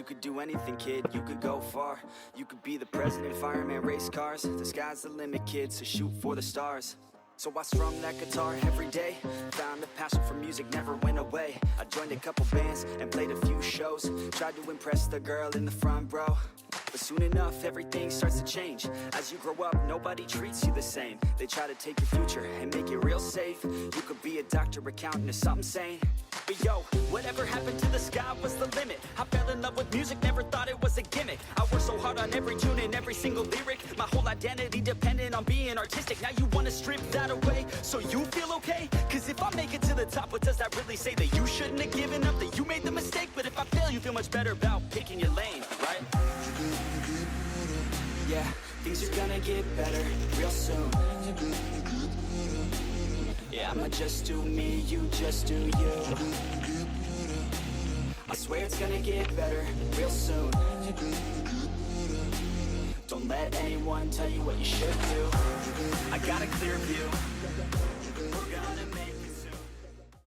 could do anything, kid, you could go far. You could be the president, fireman, race cars. The sky's the limit, kid, so shoot for the stars. So I strum that guitar every day. Found a passion for music, never went away. I joined a couple bands and played a few shows. Tried to impress the girl in the front row, but soon enough everything starts to change. As you grow up, nobody treats you the same. They try to take your future and make it real safe. You could be a doctor, accountant, or something sane. But yo, whatever happened to the sky was the limit. I fell in love with music, never thought it was a gimmick. I worked so hard on every tune and every single lyric. My whole identity depended on being artistic. Now you wanna strip that away so you feel okay? Cause if I make it to the top, what does that really say? That you shouldn't have given up, that you made the mistake? But if I fail, you feel much better about picking your lane, right? Yeah, things are gonna get better real soon. Yeah, I'ma just do me, you just do you. I swear it's gonna get better real soon. Don't let anyone tell you what you should do. I got a clear view,